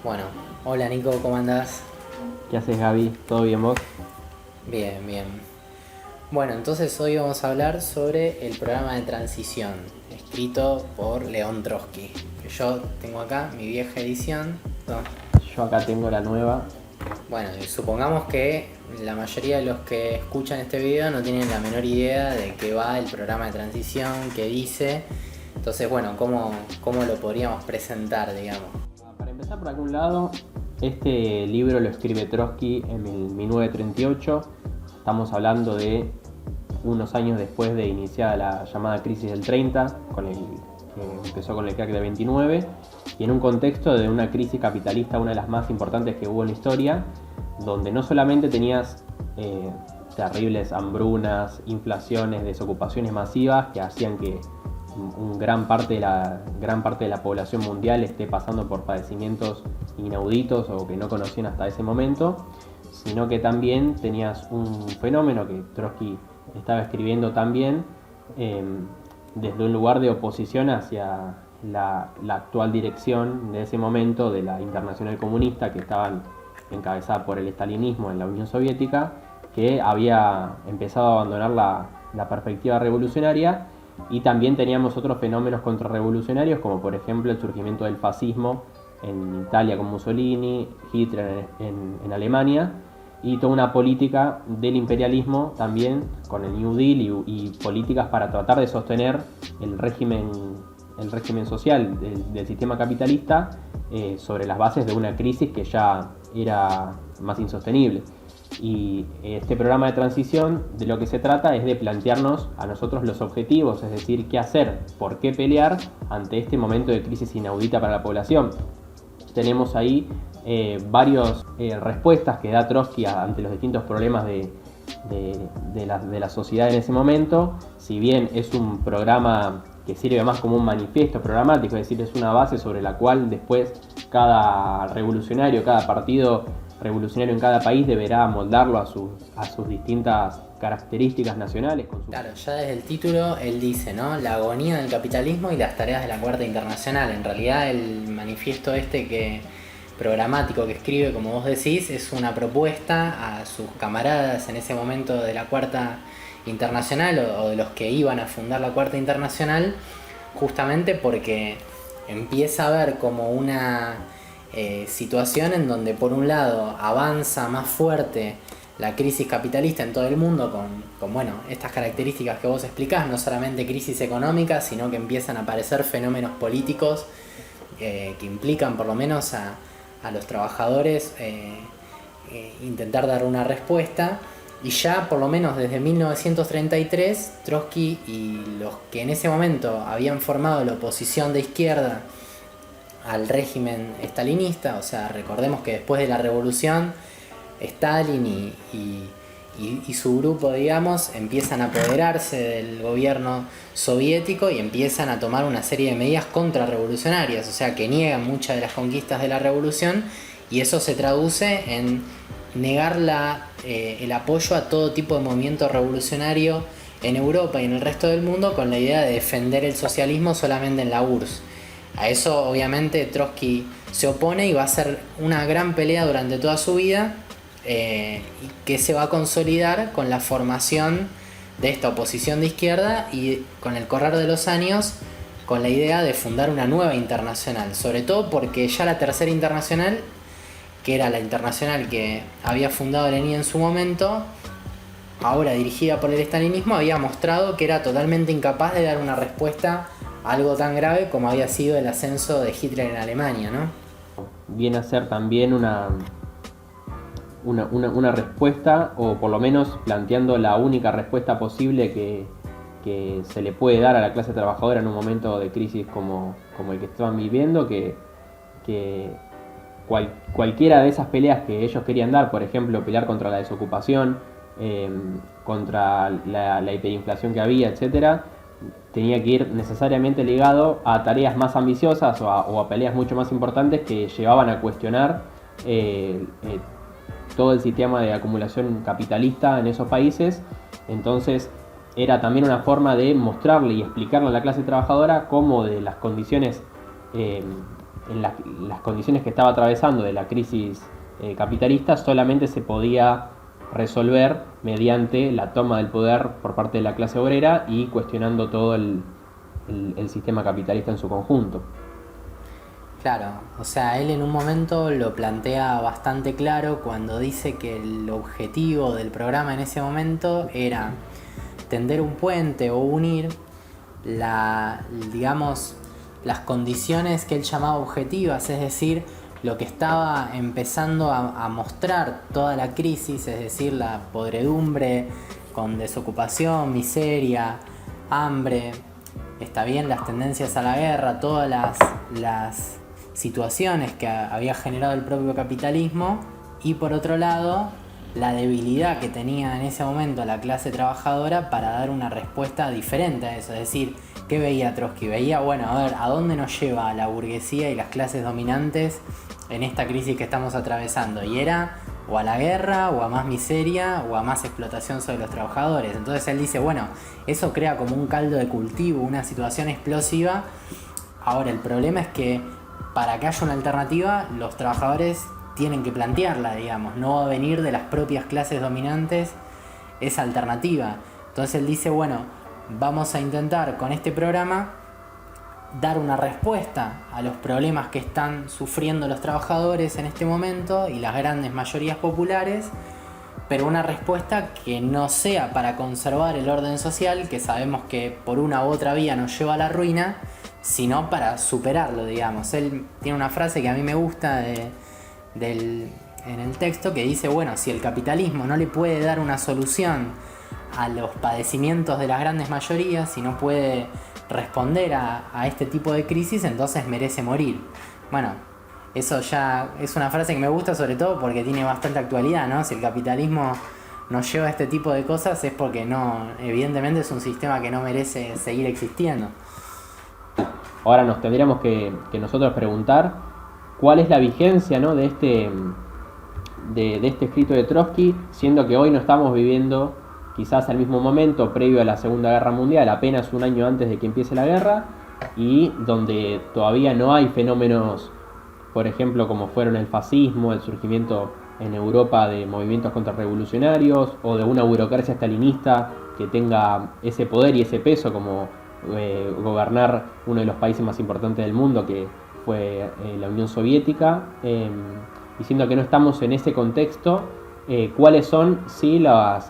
Bueno, hola Nico, ¿cómo andás? ¿Qué haces, Gaby? ¿Todo bien vos? Bien, bien. Bueno, entonces hoy vamos a hablar sobre el programa de transición, escrito por León Trotsky. Que yo tengo acá mi vieja edición. ¿No? Yo acá tengo la nueva. Bueno, y supongamos que la mayoría de los que escuchan este video no tienen la menor idea de qué va el programa de transición, qué dice. Entonces, bueno, ¿cómo lo podríamos presentar, digamos? Para empezar por algún lado, este libro lo escribe Trotsky en 1938. Estamos hablando de unos años después de iniciada la llamada crisis del 30, que empezó con el crack de 29, y en un contexto de una crisis capitalista, una de las más importantes que hubo en la historia, donde no solamente tenías terribles hambrunas, inflaciones, desocupaciones masivas que hacían que gran parte de la población mundial esté pasando por padecimientos inauditos o que no conocían hasta ese momento, sino que también tenías un fenómeno que Trotsky estaba escribiendo también desde un lugar de oposición hacia la actual dirección de ese momento de la Internacional Comunista, que estaban encabezada por el estalinismo en la Unión Soviética, que había empezado a abandonar la perspectiva revolucionaria, y también teníamos otros fenómenos contrarrevolucionarios, como por ejemplo el surgimiento del fascismo en Italia con Mussolini, Hitler en Alemania, y toda una política del imperialismo también con el New Deal y políticas para tratar de sostener el régimen social del sistema capitalista sobre las bases de una crisis que ya era más insostenible. Y este programa de transición de lo que se trata es de plantearnos a nosotros los objetivos, es decir, qué hacer, por qué pelear ante este momento de crisis inaudita para la población. Tenemos ahí varias respuestas que da Trotsky ante los distintos problemas de la sociedad en ese momento. Si bien es un programa que sirve más como un manifiesto programático, es decir, es una base sobre la cual después cada revolucionario, cada partido revolucionario en cada país deberá moldarlo a sus distintas características nacionales. Claro, ya desde el título él dice, ¿no? La agonía del capitalismo y las tareas de la Cuarta Internacional. En realidad el manifiesto programático que escribe, como vos decís, es una propuesta a sus camaradas en ese momento de la Cuarta Internacional o de los que iban a fundar la Cuarta Internacional, justamente porque empieza a ver como una situación en donde por un lado avanza más fuerte la crisis capitalista en todo el mundo con bueno, estas características que vos explicás, no solamente crisis económica, sino que empiezan a aparecer fenómenos políticos que implican por lo menos a los trabajadores intentar dar una respuesta. Y ya por lo menos desde 1933 Trotsky y los que en ese momento habían formado la oposición de izquierda al régimen estalinista, o sea, recordemos que después de la revolución Stalin y su grupo, digamos, empiezan a apoderarse del gobierno soviético y empiezan a tomar una serie de medidas contrarrevolucionarias, o sea, que niegan muchas de las conquistas de la revolución, y eso se traduce en negar el apoyo a todo tipo de movimiento revolucionario en Europa y en el resto del mundo, con la idea de defender el socialismo solamente en la URSS. A eso obviamente Trotsky se opone y va a ser una gran pelea durante toda su vida, que se va a consolidar con la formación de esta oposición de izquierda y con el correr de los años con la idea de fundar una nueva internacional, sobre todo porque ya la tercera internacional, que era la internacional que había fundado Lenin en su momento, ahora dirigida por el estalinismo, había mostrado que era totalmente incapaz de dar una respuesta a algo tan grave como había sido el ascenso de Hitler en Alemania, ¿no? Viene a ser también una respuesta, o por lo menos planteando la única respuesta posible que se le puede dar a la clase trabajadora en un momento de crisis como el que estaban viviendo, que cualquiera de esas peleas que ellos querían dar, por ejemplo, pelear contra la desocupación, contra la hiperinflación que había, etcétera, tenía que ir necesariamente ligado a tareas más ambiciosas o a peleas mucho más importantes que llevaban a cuestionar todo el sistema de acumulación capitalista en esos países. Entonces era también una forma de mostrarle y explicarle a la clase trabajadora cómo de las condiciones en las condiciones que estaba atravesando de la crisis capitalista solamente se podía resolver mediante la toma del poder por parte de la clase obrera y cuestionando todo el sistema capitalista en su conjunto. Claro, o sea, él en un momento lo plantea bastante claro cuando dice que el objetivo del programa en ese momento era tender un puente o unir digamos, las condiciones que él llamaba objetivas, es decir, lo que estaba empezando a mostrar toda la crisis, es decir, la podredumbre con desocupación, miseria, hambre, está bien, las tendencias a la guerra, todas las situaciones que había generado el propio capitalismo, y por otro lado la debilidad que tenía en ese momento la clase trabajadora para dar una respuesta diferente a eso. Es decir, ¿qué veía Trotsky? Veía, bueno, a ver, ¿a dónde nos lleva la burguesía y las clases dominantes en esta crisis que estamos atravesando? Y era o a la guerra, o a más miseria, o a más explotación sobre los trabajadores. Entonces él dice, bueno, eso crea como un caldo de cultivo, una situación explosiva. Ahora, el problema es que para que haya una alternativa, los trabajadores tienen que plantearla, digamos. No va a venir de las propias clases dominantes esa alternativa. Entonces él dice, bueno, vamos a intentar con este programa dar una respuesta a los problemas que están sufriendo los trabajadores en este momento y las grandes mayorías populares, pero una respuesta que no sea para conservar el orden social, que sabemos que por una u otra vía nos lleva a la ruina, sino para superarlo, digamos. Él tiene una frase que a mí me gusta en el texto, que dice, bueno, si el capitalismo no le puede dar una solución a los padecimientos de las grandes mayorías, si no puede responder a este tipo de crisis, entonces merece morir. Bueno, eso ya es una frase que me gusta, sobre todo porque tiene bastante actualidad, ¿no? Si el capitalismo nos lleva a este tipo de cosas es porque no, evidentemente es un sistema que no merece seguir existiendo. Ahora nos tendríamos que nosotros preguntar cuál es la vigencia, ¿no?, de este escrito de Trotsky, siendo que hoy no estamos viviendo quizás al mismo momento previo a la Segunda Guerra Mundial, apenas un año antes de que empiece la guerra, y donde todavía no hay fenómenos, por ejemplo, como fueron el fascismo, el surgimiento en Europa de movimientos contrarrevolucionarios, o de una burocracia stalinista que tenga ese poder y ese peso como gobernar uno de los países más importantes del mundo, que fue la Unión Soviética. Diciendo que no estamos en ese contexto, ¿cuáles son sí los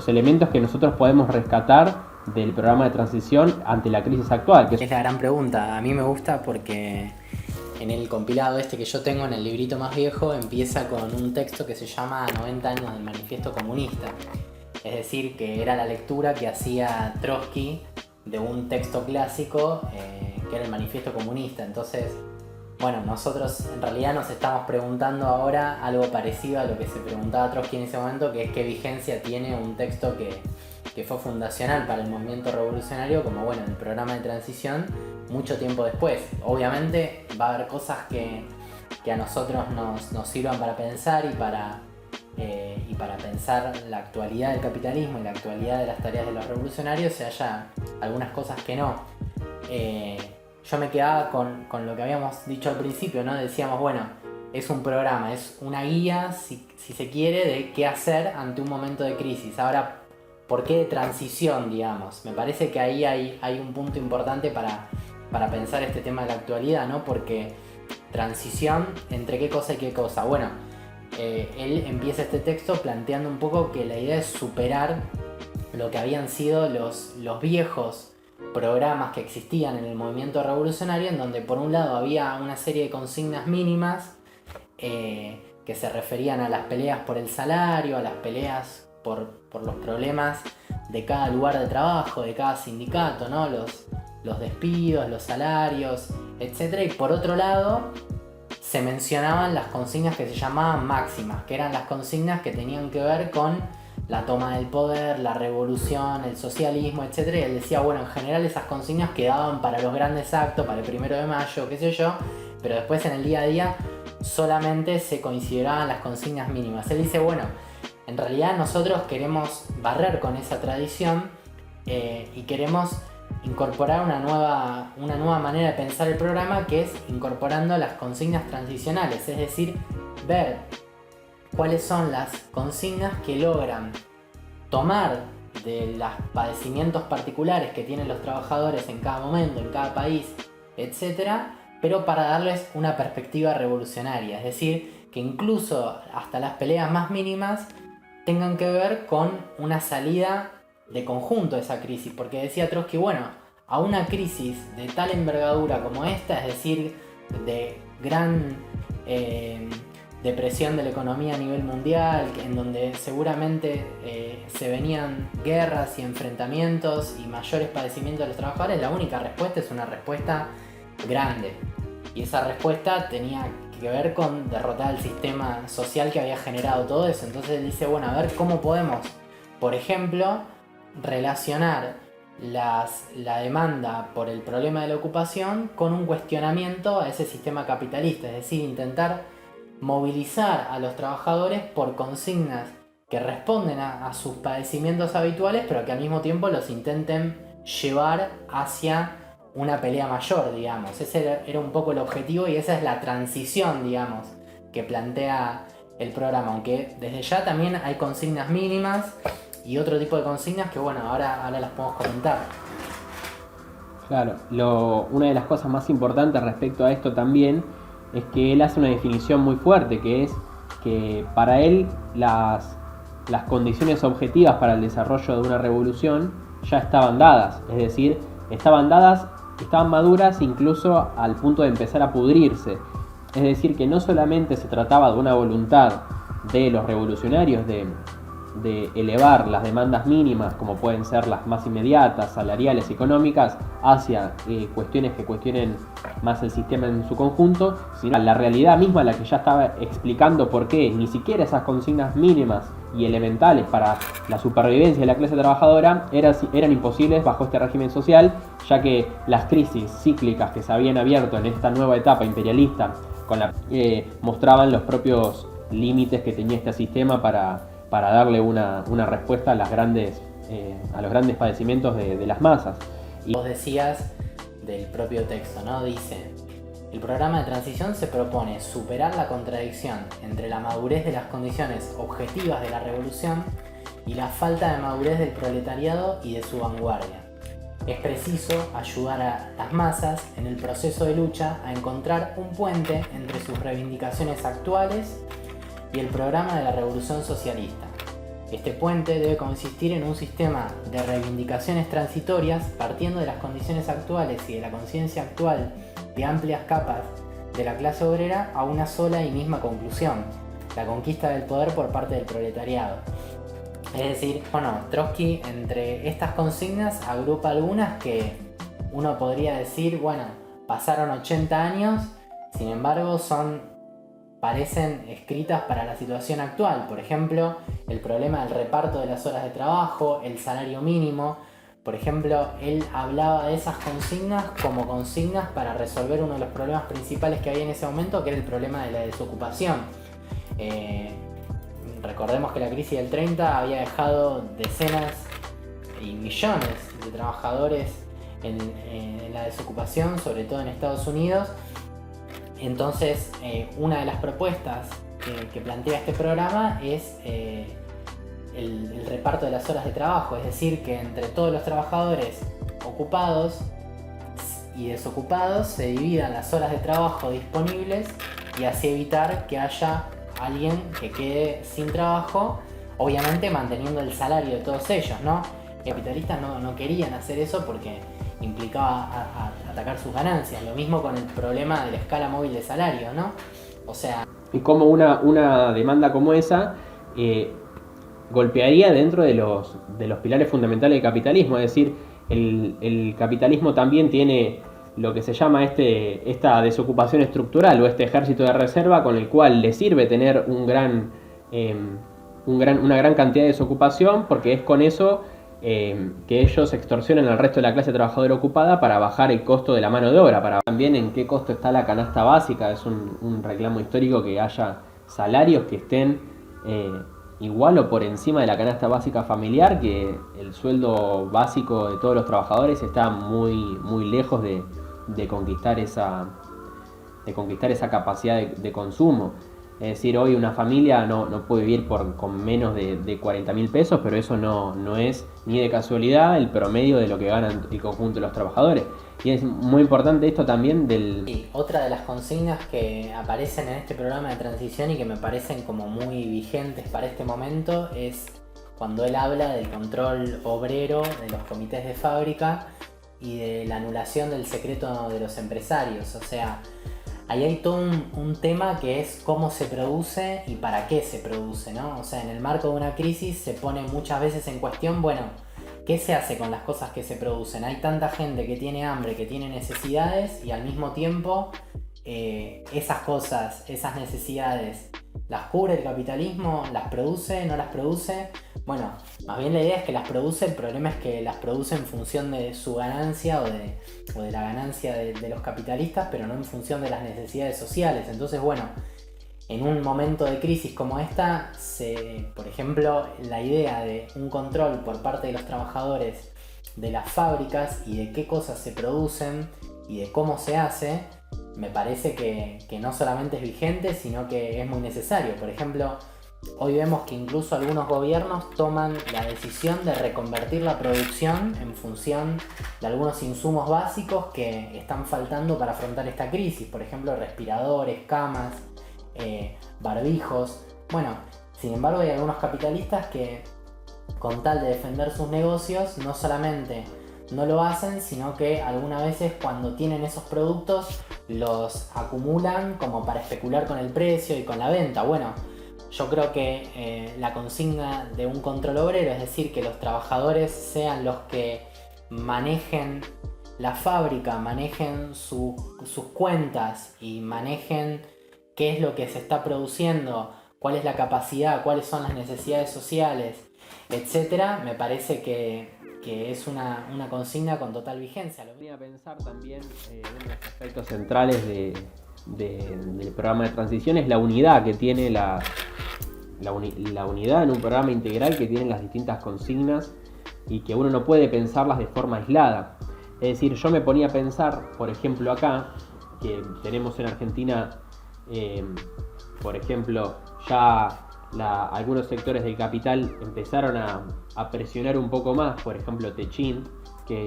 elementos que nosotros podemos rescatar del programa de transición ante la crisis actual? Es la gran pregunta. A mí me gusta porque en el compilado este que yo tengo, en el librito más viejo, empieza con un texto que se llama 90 años del Manifiesto Comunista. Es decir, que era la lectura que hacía Trotsky de un texto clásico que era el Manifiesto Comunista. Entonces, bueno, nosotros en realidad nos estamos preguntando ahora algo parecido a lo que se preguntaba Trotsky en ese momento, que es qué vigencia tiene un texto que fue fundacional para el movimiento revolucionario, como bueno, el programa de transición, mucho tiempo después. Obviamente va a haber cosas que a nosotros nos sirvan para pensar y para pensar la actualidad del capitalismo y la actualidad de las tareas de los revolucionarios, y haya algunas cosas que no. Yo me quedaba con lo que habíamos dicho al principio, ¿no? Decíamos, bueno, es un programa, es una guía, si se quiere, de qué hacer ante un momento de crisis. Ahora, ¿por qué de transición, digamos? Me parece que ahí hay un punto importante para pensar este tema de la actualidad, ¿no? Porque transición, ¿entre qué cosa y qué cosa? Bueno, él empieza este texto planteando un poco que la idea es superar lo que habían sido los viejos programas que existían en el movimiento revolucionario, en donde por un lado había una serie de consignas mínimas que se referían a las peleas por el salario, a las peleas por los problemas de cada lugar de trabajo, de cada sindicato, ¿no? Los despidos, los salarios, etc. Y por otro lado se mencionaban las consignas que se llamaban máximas, que eran las consignas que tenían que ver con la toma del poder, la revolución, el socialismo, etc. Y él decía, bueno, en general esas consignas quedaban para los grandes actos, para el 1 de mayo, qué sé yo, pero después en el día a día solamente se consideraban las consignas mínimas. Él dice, bueno, en realidad nosotros queremos barrer con esa tradición y queremos incorporar una nueva manera de pensar el programa, que es incorporando las consignas transicionales, es decir, ver cuáles son las consignas que logran tomar de los padecimientos particulares que tienen los trabajadores en cada momento, en cada país, etc., pero para darles una perspectiva revolucionaria, es decir, que incluso hasta las peleas más mínimas tengan que ver con una salida de conjunto de esa crisis, porque decía Trotsky, bueno, a una crisis de tal envergadura como esta, es decir, de gran depresión de la economía a nivel mundial, en donde seguramente se venían guerras y enfrentamientos y mayores padecimientos de los trabajadores, la única respuesta es una respuesta grande. Y esa respuesta tenía que ver con derrotar el sistema social que había generado todo eso. Entonces él dice, bueno, a ver cómo podemos, por ejemplo, relacionar la demanda por el problema de la ocupación con un cuestionamiento a ese sistema capitalista, es decir, intentar movilizar a los trabajadores por consignas que responden a sus padecimientos habituales, pero que al mismo tiempo los intenten llevar hacia una pelea mayor, digamos. Ese era un poco el objetivo y esa es la transición, digamos, que plantea el programa, aunque desde ya también hay consignas mínimas y otro tipo de consignas que, bueno, ahora las podemos comentar. Claro, una de las cosas más importantes respecto a esto también es que él hace una definición muy fuerte, que es que para él las condiciones objetivas para el desarrollo de una revolución ya estaban dadas, es decir, estaban maduras incluso al punto de empezar a pudrirse. Es decir, que no solamente se trataba de una voluntad de los revolucionarios de elevar las demandas mínimas, como pueden ser las más inmediatas, salariales, económicas, hacia cuestiones que cuestionen más el sistema en su conjunto, sino la realidad misma, la que ya estaba explicando por qué ni siquiera esas consignas mínimas y elementales para la supervivencia de la clase trabajadora eran imposibles bajo este régimen social, ya que las crisis cíclicas que se habían abierto en esta nueva etapa imperialista mostraban los propios límites que tenía este sistema para darle una respuesta a los grandes padecimientos de las masas. Y vos decías del propio texto, ¿no? Dice, el programa de transición se propone superar la contradicción entre la madurez de las condiciones objetivas de la revolución y la falta de madurez del proletariado y de su vanguardia. Es preciso ayudar a las masas en el proceso de lucha a encontrar un puente entre sus reivindicaciones actuales y el programa de la revolución socialista. Este puente debe consistir en un sistema de reivindicaciones transitorias partiendo de las condiciones actuales y de la conciencia actual de amplias capas de la clase obrera a una sola y misma conclusión, la conquista del poder por parte del proletariado. Es decir, Trotsky entre estas consignas agrupa algunas que uno podría decir, pasaron 80 años, sin embargo parecen escritas para la situación actual. Por ejemplo, el problema del reparto de las horas de trabajo, el salario mínimo. Por ejemplo, él hablaba de esas consignas como consignas para resolver uno de los problemas principales que había en ese momento, que era el problema de la desocupación. Recordemos que la crisis del 30 había dejado decenas y millones de trabajadores en la desocupación, sobre todo en Estados Unidos. Entonces, una de las propuestas que plantea este programa es el reparto de las horas de trabajo, es decir, que entre todos los trabajadores ocupados y desocupados se dividan las horas de trabajo disponibles y así evitar que haya alguien que quede sin trabajo, obviamente manteniendo el salario de todos ellos, ¿no? Los capitalistas no querían hacer eso porque implicaba atacar sus ganancias. Lo mismo con el problema de la escala móvil de salarios, ¿no? O sea... Y como una demanda como esa golpearía dentro de los pilares fundamentales del capitalismo, es decir, el capitalismo también tiene lo que se llama esta desocupación estructural o este ejército de reserva con el cual le sirve tener una gran cantidad de desocupación, porque es con eso que ellos extorsionan al resto de la clase trabajadora ocupada para bajar el costo de la mano de obra, para también en qué costo está la canasta básica. Es un reclamo histórico que haya salarios que estén igual o por encima de la canasta básica familiar, que el sueldo básico de todos los trabajadores está muy lejos de conquistar esa capacidad de consumo. Es decir, hoy una familia no puede vivir con menos de 40.000 pesos, pero eso no es ni de casualidad el promedio de lo que ganan el conjunto de los trabajadores. Y es muy importante esto también Y otra de las consignas que aparecen en este programa de transición y que me parecen como muy vigentes para este momento es cuando él habla del control obrero de los comités de fábrica y de la anulación del secreto de los empresarios. O sea, ahí hay todo un tema que es cómo se produce y para qué se produce, ¿no? O sea, en el marco de una crisis se pone muchas veces en cuestión, bueno, ¿qué se hace con las cosas que se producen? Hay tanta gente que tiene hambre, que tiene necesidades y al mismo tiempo esas cosas, esas necesidades, ¿las cubre el capitalismo? ¿Las produce? ¿No las produce? Bueno, más bien la idea es que las produce, el problema es que las produce en función de su ganancia o de la ganancia de los capitalistas, pero no en función de las necesidades sociales. Entonces, bueno, en un momento de crisis como esta, por ejemplo, la idea de un control por parte de los trabajadores de las fábricas y de qué cosas se producen y de cómo se hace, me parece que no solamente es vigente, sino que es muy necesario. Por ejemplo, hoy vemos que incluso algunos gobiernos toman la decisión de reconvertir la producción en función de algunos insumos básicos que están faltando para afrontar esta crisis. Por ejemplo, respiradores, camas, barbijos. Bueno, sin embargo hay algunos capitalistas que con tal de defender sus negocios no solamente no lo hacen, sino que algunas veces cuando tienen esos productos los acumulan como para especular con el precio y con la venta. Bueno, yo creo que la consigna de un control obrero, es decir, que los trabajadores sean los que manejen la fábrica, manejen sus cuentas y manejen qué es lo que se está produciendo, cuál es la capacidad, cuáles son las necesidades sociales, etcétera, me parece que es una consigna con total vigencia. Lo venía a pensar también, uno de los aspectos centrales del programa de transición es la unidad que tiene la unidad en un programa integral que tiene las distintas consignas y que uno no puede pensarlas de forma aislada. Es decir, yo me ponía a pensar, por ejemplo acá, que tenemos en Argentina, por ejemplo, ya algunos sectores del capital empezaron a presionar un poco más, por ejemplo Techin, que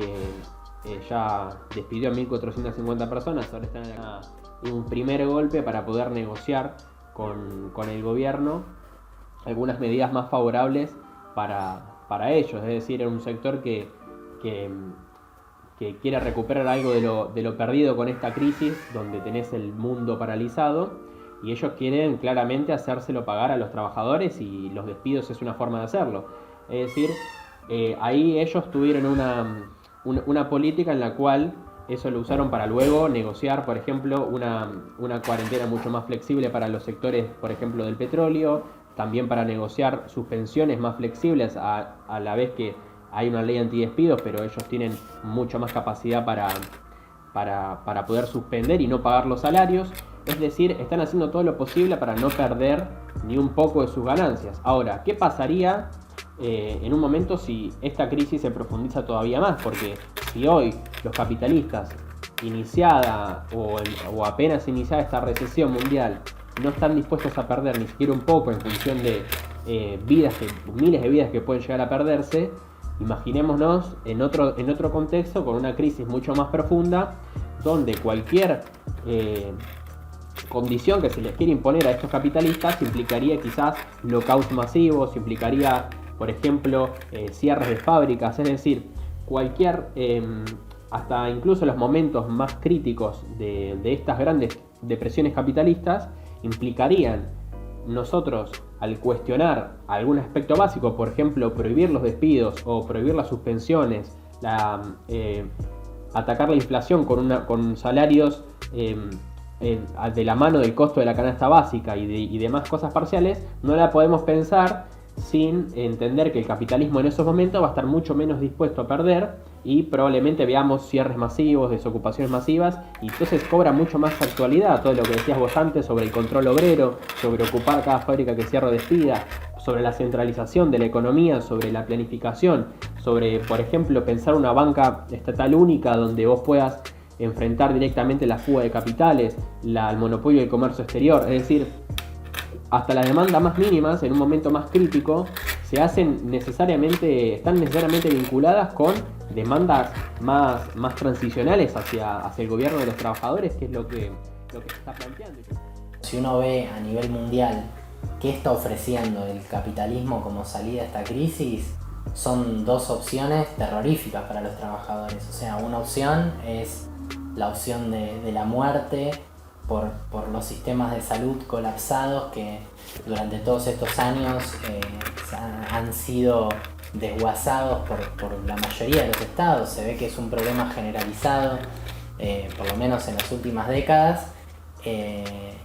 ya despidió a 1.450 personas, ahora están en un primer golpe para poder negociar con el gobierno algunas medidas más favorables para ellos. Es decir, en un sector que quiere recuperar algo de lo perdido con esta crisis, donde tenés el mundo paralizado, y ellos quieren claramente hacérselo pagar a los trabajadores y los despidos es una forma de hacerlo. Es decir, ahí ellos tuvieron una política en la cual eso lo usaron para luego negociar, por ejemplo, una cuarentena mucho más flexible para los sectores, por ejemplo, del petróleo, también para negociar suspensiones más flexibles a la vez que hay una ley antidespidos, pero ellos tienen mucho más capacidad para poder suspender y no pagar los salarios. Es decir, están haciendo todo lo posible para no perder ni un poco de sus ganancias. Ahora, ¿qué pasaría en un momento si esta crisis se profundiza todavía más? Porque si hoy los capitalistas, iniciada o apenas iniciada esta recesión mundial, no están dispuestos a perder ni siquiera un poco en función de miles de vidas que pueden llegar a perderse, imaginémonos en otro contexto con una crisis mucho más profunda, donde cualquier condición que se les quiere imponer a estos capitalistas implicaría quizás lockouts masivos, implicaría, por ejemplo, cierres de fábricas, es decir, cualquier, hasta incluso los momentos más críticos de estas grandes depresiones capitalistas implicarían nosotros, al cuestionar algún aspecto básico, por ejemplo, prohibir los despidos o prohibir las suspensiones, atacar la inflación con salarios de la mano del costo de la canasta básica y demás cosas parciales, no la podemos pensar sin entender que el capitalismo en esos momentos va a estar mucho menos dispuesto a perder y probablemente veamos cierres masivos, desocupaciones masivas, y entonces cobra mucho más actualidad todo lo que decías vos antes sobre el control obrero, sobre ocupar cada fábrica que cierra o despida. sobre la centralización de la economía, sobre la planificación, sobre, por ejemplo, pensar una banca estatal única donde vos puedas enfrentar directamente la fuga de capitales, el monopolio del comercio exterior, es decir, hasta las demandas más mínimas en un momento más crítico están necesariamente vinculadas con demandas más transicionales hacia el gobierno de los trabajadores, que es lo que se está planteando. Si uno ve a nivel mundial qué está ofreciendo el capitalismo como salida a esta crisis, son dos opciones terroríficas para los trabajadores. O sea, una opción es la opción de la muerte por los sistemas de salud colapsados que durante todos estos años han sido desguazados por la mayoría de los estados. Se ve que es un problema generalizado, por lo menos en las últimas décadas.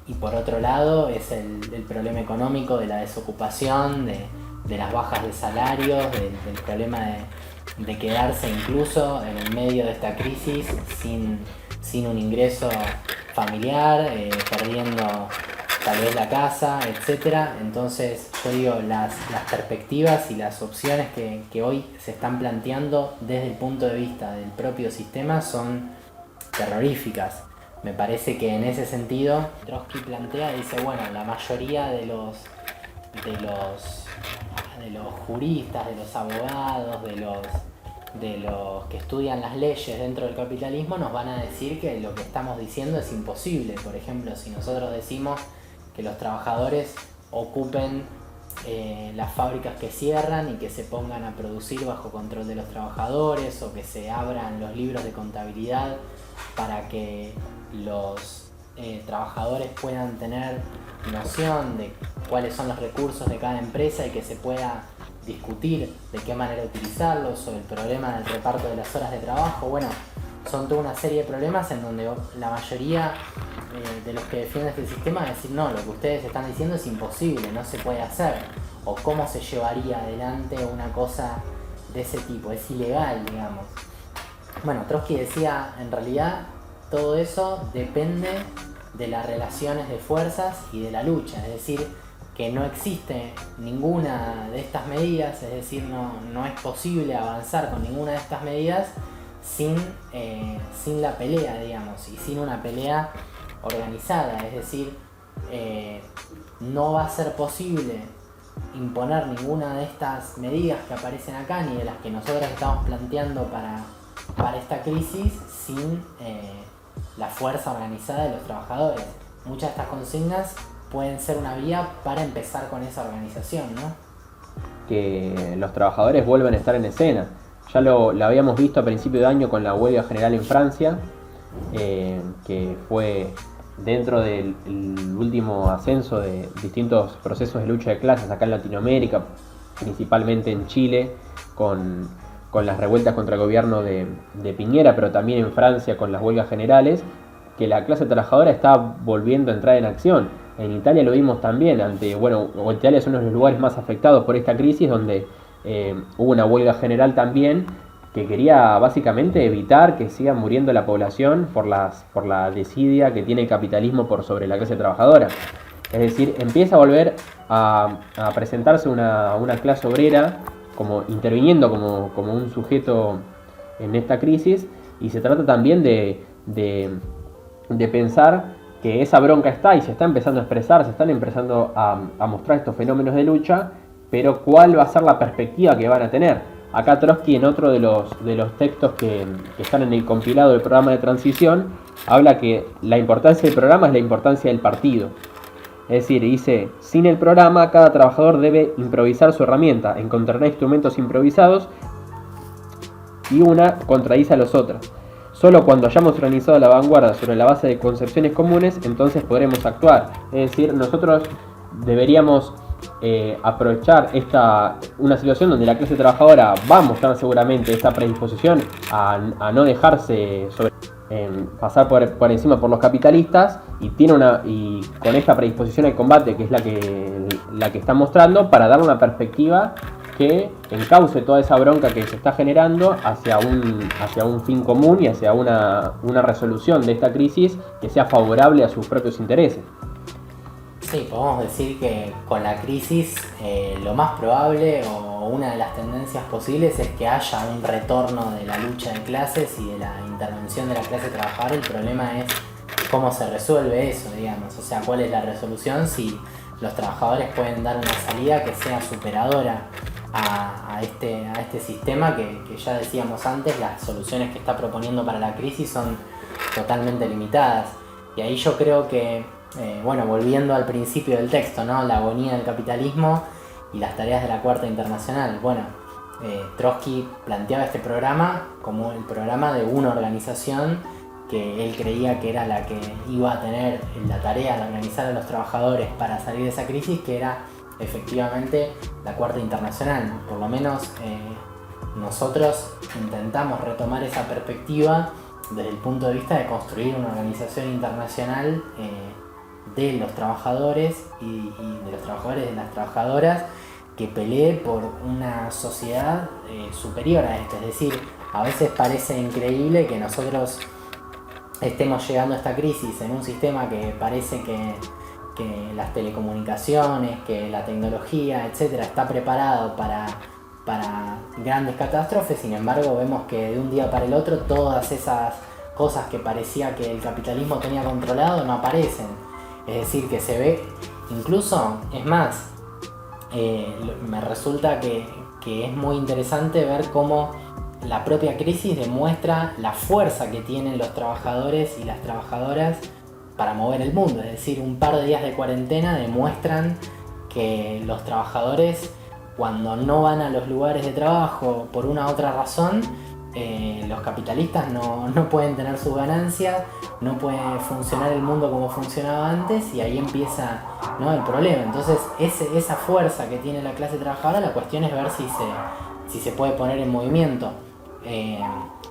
Y por otro lado es el problema económico de la desocupación, de las bajas de salarios, del problema de quedarse incluso en el medio de esta crisis sin un ingreso familiar, perdiendo tal vez la casa, etc. Entonces yo digo, las perspectivas y las opciones que hoy se están planteando desde el punto de vista del propio sistema son terroríficas. Me parece que en ese sentido Trotsky dice, bueno, la mayoría de los juristas, de los abogados, de los que estudian las leyes dentro del capitalismo nos van a decir que lo que estamos diciendo es imposible. Por ejemplo, si nosotros decimos que los trabajadores ocupen las fábricas que cierran y que se pongan a producir bajo control de los trabajadores, o que se abran los libros de contabilidad para que los trabajadores puedan tener noción de cuáles son los recursos de cada empresa y que se pueda discutir de qué manera utilizarlos, o el problema del reparto de las horas de trabajo. Bueno, son toda una serie de problemas en donde la mayoría de los que defienden este sistema van a decir, no, lo que ustedes están diciendo es imposible, no se puede hacer, o cómo se llevaría adelante una cosa de ese tipo, es ilegal, digamos. Bueno, Trotsky decía, en realidad todo eso depende de las relaciones de fuerzas y de la lucha, es decir, que no existe ninguna de estas medidas, es decir, no es posible avanzar con ninguna de estas medidas sin la pelea, digamos, y sin una pelea organizada, es decir, no va a ser posible imponer ninguna de estas medidas que aparecen acá, ni de las que nosotros estamos planteando para esta crisis, sin la fuerza organizada de los trabajadores. Muchas de estas consignas pueden ser una vía para empezar con esa organización, ¿no? Que los trabajadores vuelvan a estar en escena. Ya lo habíamos visto a principio de año con la huelga general en Francia, que fue dentro del último ascenso de distintos procesos de lucha de clases acá en Latinoamérica, principalmente en Chile, con las revueltas contra el gobierno de Piñera, pero también en Francia con las huelgas generales, que la clase trabajadora está volviendo a entrar en acción. En Italia lo vimos también, Italia es uno de los lugares más afectados por esta crisis, donde hubo una huelga general también que quería básicamente evitar que siga muriendo la población por la desidia que tiene el capitalismo por sobre la clase trabajadora. Es decir, empieza a volver a presentarse una clase obrera como interviniendo como un sujeto en esta crisis, y se trata también de pensar que esa bronca está y se está empezando a expresar, se están empezando a mostrar estos fenómenos de lucha, pero ¿cuál va a ser la perspectiva que van a tener? Acá Trotsky, en otro de los textos que están en el compilado del programa de transición, habla que la importancia del programa es la importancia del partido. Es decir, dice, sin el programa, cada trabajador debe improvisar su herramienta, encontrará instrumentos improvisados y una contradice a los otros. Solo cuando hayamos organizado la vanguardia sobre la base de concepciones comunes, entonces podremos actuar. Es decir, nosotros deberíamos aprovechar una situación donde la clase trabajadora va a mostrar seguramente esta predisposición a no dejarse pasar por encima por los capitalistas, y con esta predisposición al combate, que es la que está mostrando, para dar una perspectiva que encauce toda esa bronca que se está generando hacia un fin común y hacia una resolución de esta crisis que sea favorable a sus propios intereses. Sí, podemos decir que con la crisis lo más probable o una de las tendencias posibles es que haya un retorno de la lucha de clases y de la intervención de la clase trabajadora. El problema es cómo se resuelve eso, digamos, o sea, cuál es la resolución, si los trabajadores pueden dar una salida que sea superadora a este sistema que ya decíamos antes, las soluciones que está proponiendo para la crisis son totalmente limitadas. Y ahí yo creo que, bueno, volviendo al principio del texto, ¿no? La agonía del capitalismo y las tareas de la Cuarta Internacional. Bueno, Trotsky planteaba este programa como el programa de una organización que él creía que era la que iba a tener la tarea de organizar a los trabajadores para salir de esa crisis, que era efectivamente la Cuarta Internacional. Por lo menos nosotros intentamos retomar esa perspectiva desde el punto de vista de construir una organización internacional de los trabajadores y de los trabajadores y de las trabajadoras que pelee por una sociedad superior a esto. Es decir, a veces parece increíble que nosotros estemos llegando a esta crisis en un sistema que parece que las telecomunicaciones, que la tecnología, etcétera, está preparado para grandes catástrofes. Sin embargo, vemos que de un día para el otro todas esas cosas que parecía que el capitalismo tenía controlado no aparecen. Es decir, que se ve, incluso, es más, me resulta que es muy interesante ver cómo la propia crisis demuestra la fuerza que tienen los trabajadores y las trabajadoras para mover el mundo. Es decir, un par de días de cuarentena demuestran que los trabajadores, cuando no van a los lugares de trabajo por una u otra razón, los capitalistas no pueden tener sus ganancias, no puede funcionar el mundo como funcionaba antes, y ahí empieza, ¿no?, el problema. Entonces esa fuerza que tiene la clase trabajadora, la cuestión es ver si se puede poner en movimiento.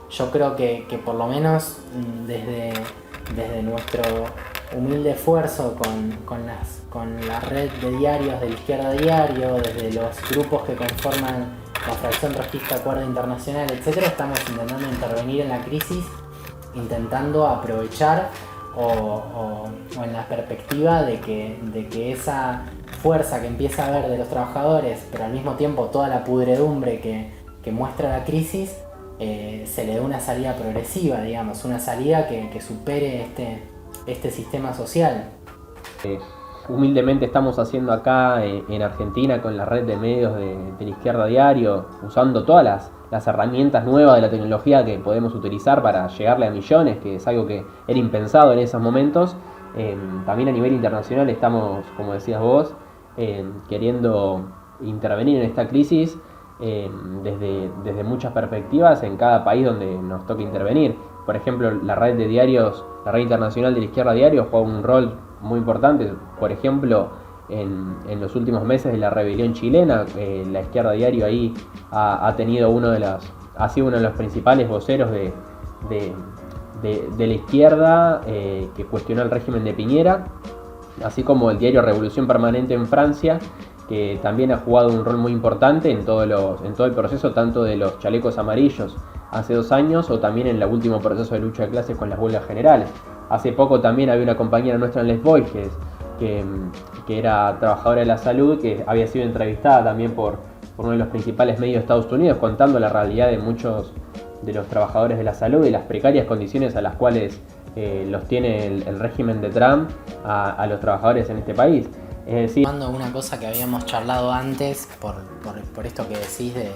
Yo creo que por lo menos desde nuestro humilde esfuerzo con la red de diarios de la Izquierda Diario, desde los grupos que conforman la fracción trotskista Cuarta Internacional, etc., estamos intentando intervenir en la crisis, intentando aprovechar o en la perspectiva de que esa fuerza que empieza a haber de los trabajadores, pero al mismo tiempo toda la pudredumbre que muestra la crisis, se le dé una salida progresiva, digamos, una salida que supere este sistema social. Humildemente estamos haciendo acá en Argentina con la red de medios de la Izquierda Diario, usando todas las herramientas nuevas de la tecnología que podemos utilizar para llegarle a millones, que es algo que era impensado en esos momentos. También a nivel internacional estamos, como decías vos, queriendo intervenir en esta crisis desde muchas perspectivas en cada país donde nos toque intervenir. Por ejemplo, la red de diarios, la red internacional de la Izquierda Diario juega un rol muy importante. Por ejemplo, en los últimos meses de la rebelión chilena, la Izquierda Diario ahí ha sido uno de los principales voceros de la izquierda que cuestionó el régimen de Piñera, así como el diario Revolución Permanente en Francia, que también ha jugado un rol muy importante en todo el proceso, tanto de los chalecos amarillos hace 2 años, o también en el último proceso de lucha de clases con las huelgas generales. Hace poco también había una compañera nuestra en Les Boys que era trabajadora de la salud, que había sido entrevistada también por uno de los principales medios de Estados Unidos, contando la realidad de muchos de los trabajadores de la salud y las precarias condiciones a las cuales los tiene el régimen de Trump a los trabajadores en este país. Es decir, una cosa que habíamos charlado antes, por esto que decís de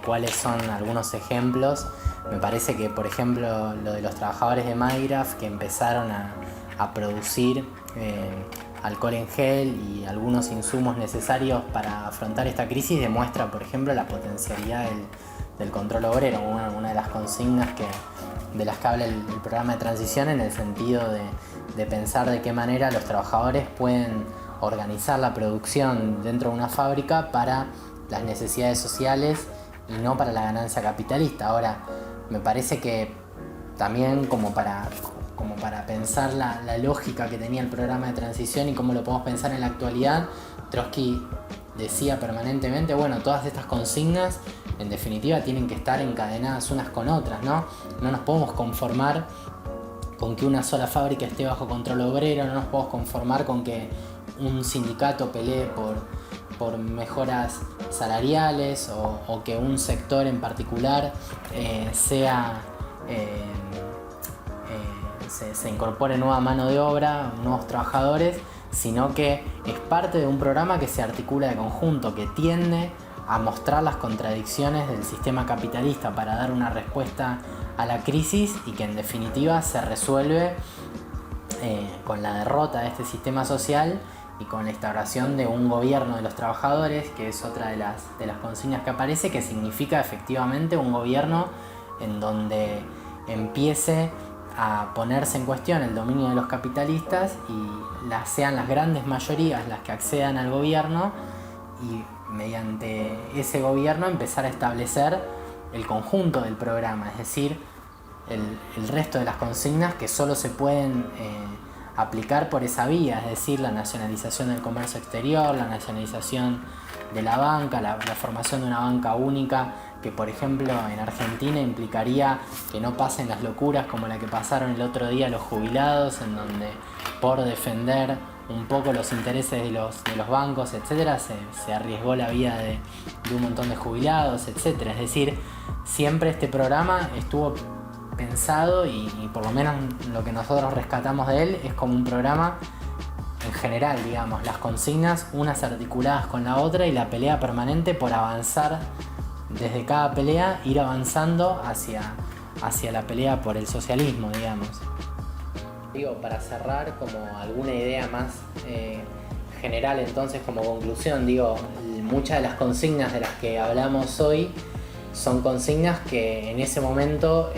cuáles son algunos ejemplos, me parece que, por ejemplo, lo de los trabajadores de Maygraf que empezaron a producir alcohol en gel y algunos insumos necesarios para afrontar esta crisis demuestra, por ejemplo, la potencialidad del control obrero, una de las consignas de las que habla el programa de transición, en el sentido de pensar de qué manera los trabajadores pueden organizar la producción dentro de una fábrica para las necesidades sociales y no para la ganancia capitalista. Ahora, me parece que también como para pensar la lógica que tenía el programa de transición y cómo lo podemos pensar en la actualidad, Trotsky decía permanentemente, bueno, todas estas consignas en definitiva tienen que estar encadenadas unas con otras, ¿no? No nos podemos conformar con que una sola fábrica esté bajo control obrero, no nos podemos conformar con que un sindicato pelee por mejoras salariales o que un sector en particular se incorpore nueva mano de obra, nuevos trabajadores, sino que es parte de un programa que se articula de conjunto, que tiende a mostrar las contradicciones del sistema capitalista para dar una respuesta a la crisis y que en definitiva se resuelve con la derrota de este sistema social y con la instauración de un gobierno de los trabajadores, que es otra de las consignas que aparece, que significa efectivamente un gobierno en donde empiece a ponerse en cuestión el dominio de los capitalistas y sean las grandes mayorías las que accedan al gobierno y mediante ese gobierno empezar a establecer el conjunto del programa, es decir, el resto de las consignas que solo se pueden aplicar por esa vía, es decir, la nacionalización del comercio exterior, la nacionalización de la banca, la formación de una banca única, que por ejemplo en Argentina implicaría que no pasen las locuras como la que pasaron el otro día los jubilados, en donde por defender un poco los intereses de los bancos, etcétera, se arriesgó la vida de un montón de jubilados, etcétera. Es decir, siempre este programa estuvo pensado y por lo menos lo que nosotros rescatamos de él es como un programa en general, digamos, las consignas unas articuladas con la otra y la pelea permanente por avanzar desde cada pelea, ir avanzando hacia la pelea por el socialismo, digamos. Digo, para cerrar como alguna idea más general, entonces como conclusión, digo, muchas de las consignas de las que hablamos hoy son consignas que en ese momento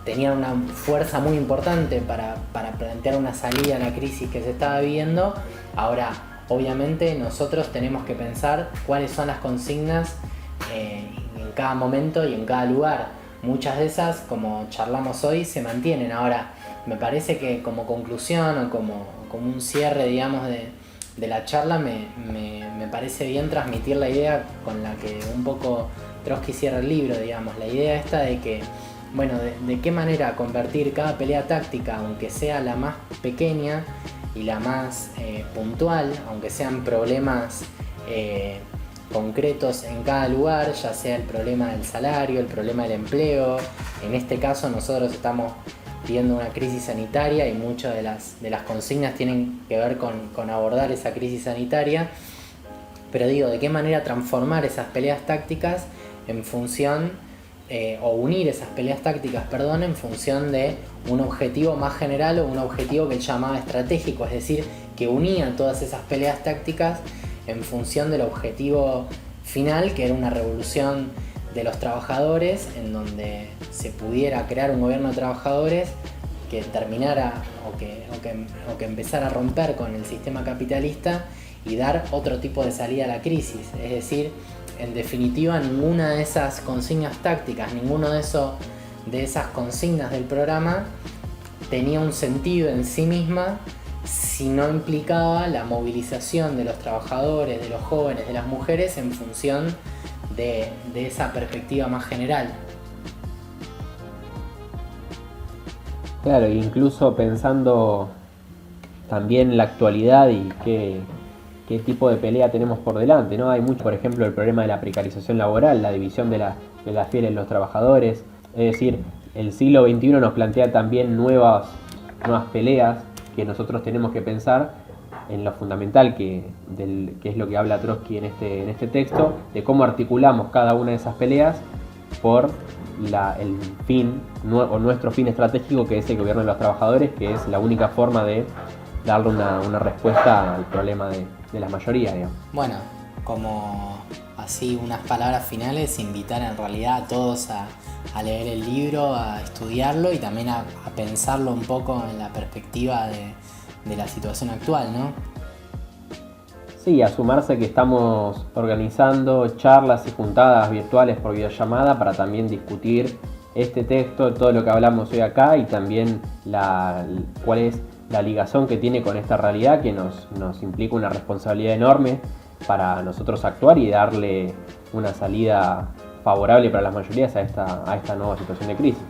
tenían una fuerza muy importante para plantear una salida a la crisis que se estaba viviendo. Ahora, obviamente, nosotros tenemos que pensar cuáles son las consignas en cada momento y en cada lugar. Muchas de esas, como charlamos hoy, se mantienen. Ahora, me parece que como conclusión o como un cierre, digamos, de la charla, me parece bien transmitir la idea con la que un poco Trotsky cierra el libro, digamos. La idea esta de que, bueno, de qué manera convertir cada pelea táctica, aunque sea la más pequeña y la más puntual, aunque sean problemas concretos en cada lugar, ya sea el problema del salario, el problema del empleo. En este caso nosotros estamos viendo una crisis sanitaria y muchas de las consignas tienen que ver con abordar esa crisis sanitaria. Pero digo, de qué manera transformar esas peleas tácticas en función o unir esas peleas tácticas, en función de un objetivo más general o un objetivo que él llamaba estratégico, es decir, que unía todas esas peleas tácticas en función del objetivo final, que era una revolución de los trabajadores, en donde se pudiera crear un gobierno de trabajadores que terminara o que empezara a romper con el sistema capitalista y dar otro tipo de salida a la crisis. Es decir, en definitiva, ninguna de esas consignas tácticas, ninguno de esas consignas del programa tenía un sentido en sí misma si no implicaba la movilización de los trabajadores, de los jóvenes, de las mujeres en función de esa perspectiva más general. Claro, incluso pensando también en la actualidad y qué tipo de pelea tenemos por delante, ¿no? Hay mucho, por ejemplo, el problema de la precarización laboral, la división de las fieles en los trabajadores. Es decir, el siglo XXI nos plantea también nuevas peleas que nosotros tenemos que pensar en lo fundamental que es lo que habla Trotsky en este texto, de cómo articulamos cada una de esas peleas por el fin o nuestro fin estratégico, que es el gobierno de los trabajadores, que es la única forma de darle una respuesta al problema de la mayoría, digamos. Bueno, como así unas palabras finales, invitar en realidad a todos a leer el libro, a estudiarlo y también a pensarlo un poco en la perspectiva de la situación actual, ¿no? Sí, a sumarse que estamos organizando charlas y juntadas virtuales por videollamada para también discutir este texto, todo lo que hablamos hoy acá y también cuál es la ligación que tiene con esta realidad que nos implica una responsabilidad enorme para nosotros actuar y darle una salida favorable para las mayorías a esta nueva situación de crisis.